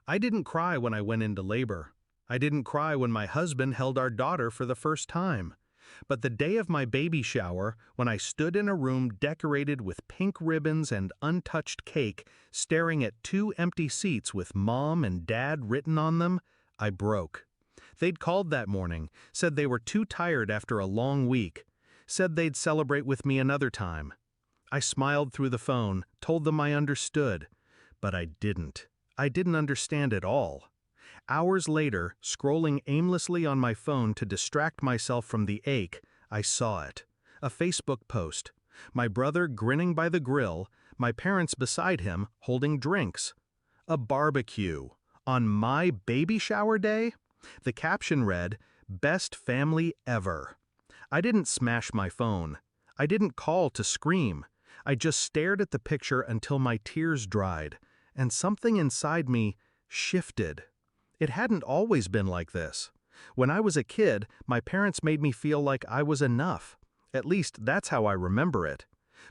I didn't cry when I went into labor. I didn't cry when my husband held our daughter for the first time. But the day of my baby shower, when I stood in a room decorated with pink ribbons and untouched cake, staring at two empty seats with Mom and Dad written on them, I broke. They'd called that morning, said they were too tired after a long week, said they'd celebrate with me another time. I smiled through the phone, told them I understood, but I didn't. I didn't understand at all. Hours later, scrolling aimlessly on my phone to distract myself from the ache, I saw it. A Facebook post. My brother grinning by the grill, my parents beside him holding drinks. A barbecue. On my baby shower day? The caption read, "Best family ever." I didn't smash my phone. I didn't call to scream. I just stared at the picture until my tears dried, and something inside me shifted. It hadn't always been like this. When I was a kid, my parents made me feel like I was enough. At least that's how I remember it.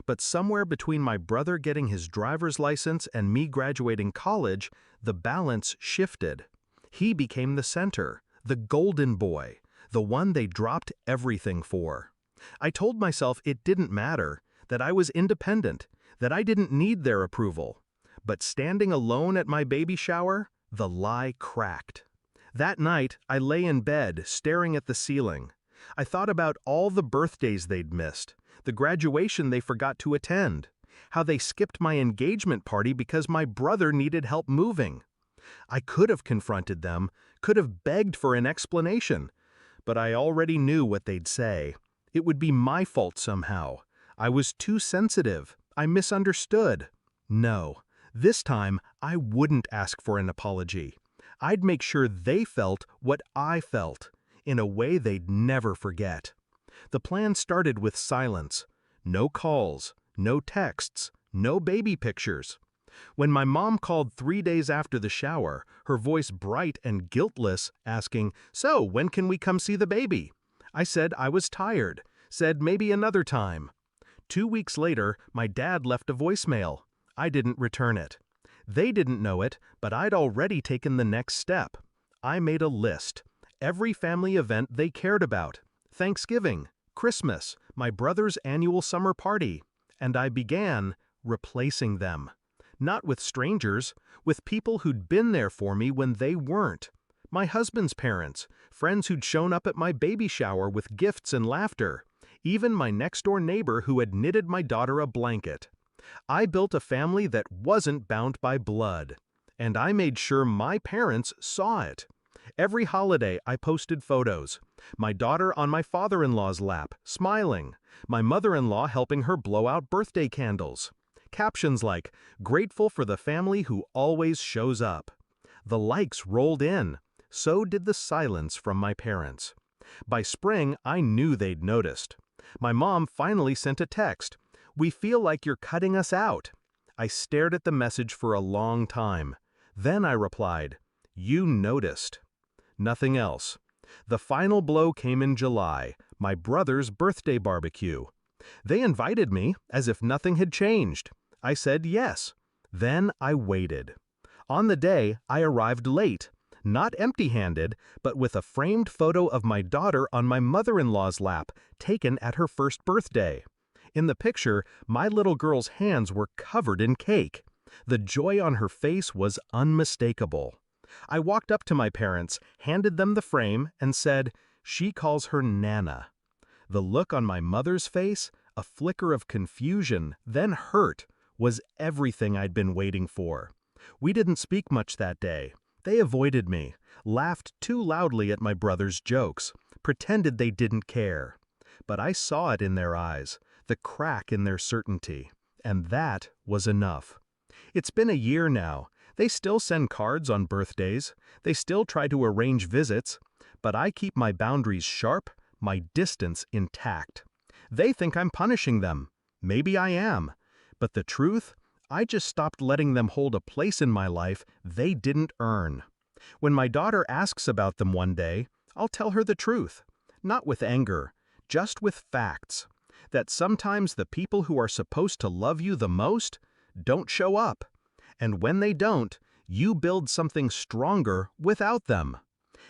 But somewhere between my brother getting his driver's license and me graduating college, the balance shifted. He became the center, the golden boy, the one they dropped everything for. I told myself it didn't matter, that I was independent, that I didn't need their approval. But standing alone at my baby shower, the lie cracked. That night, I lay in bed, staring at the ceiling. I thought about all the birthdays they'd missed, the graduation they forgot to attend, how they skipped my engagement party because my brother needed help moving. I could have confronted them, could have begged for an explanation, but I already knew what they'd say. It would be my fault somehow. I was too sensitive. I misunderstood. No. This time, I wouldn't ask for an apology. I'd make sure they felt what I felt, in a way they'd never forget. The plan started with silence. No calls, no texts, no baby pictures. When my mom called 3 days after the shower, her voice bright and guiltless, asking, "So, when can we come see the baby?" I said I was tired, said maybe another time. 2 weeks later, my dad left a voicemail. I didn't return it. They didn't know it, but I'd already taken the next step. I made a list. Every family event they cared about. Thanksgiving, Christmas, my brother's annual summer party. And I began replacing them. Not with strangers, with people who'd been there for me when they weren't. My husband's parents, friends who'd shown up at my baby shower with gifts and laughter. Even my next-door neighbor who had knitted my daughter a blanket. I built a family that wasn't bound by blood, and I made sure my parents saw it. Every holiday I posted photos. My daughter on my father-in-law's lap, smiling. My mother-in-law helping her blow out birthday candles. Captions like, "Grateful for the family who always shows up." The likes rolled in. So did the silence from my parents. By spring, I knew they'd noticed. My mom finally sent a text. "We feel like you're cutting us out." I stared at the message for a long time. Then I replied, "You noticed." Nothing else. The final blow came in July, my brother's birthday barbecue. They invited me, as if nothing had changed. I said yes. Then I waited. On the day, I arrived late. Not empty-handed, but with a framed photo of my daughter on my mother-in-law's lap, taken at her first birthday. In the picture, my little girl's hands were covered in cake. The joy on her face was unmistakable. I walked up to my parents, handed them the frame, and said, "She calls her Nana." The look on my mother's face, a flicker of confusion, then hurt, was everything I'd been waiting for. We didn't speak much that day. They avoided me, laughed too loudly at my brother's jokes, pretended they didn't care. But I saw it in their eyes, the crack in their certainty, and that was enough. It's been a year now. They still send cards on birthdays. They still try to arrange visits. But I keep my boundaries sharp, my distance intact. They think I'm punishing them. Maybe I am. But the truth, I just stopped letting them hold a place in my life they didn't earn. When my daughter asks about them one day, I'll tell her the truth. Not with anger, just with facts. That sometimes the people who are supposed to love you the most don't show up. And when they don't, You build something stronger without them.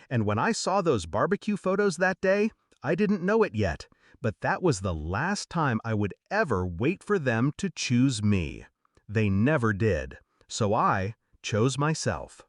And when I saw those barbecue photos that day, I didn't know it yet, but that was the last time I would ever wait for them to choose me. They never did. So I chose myself.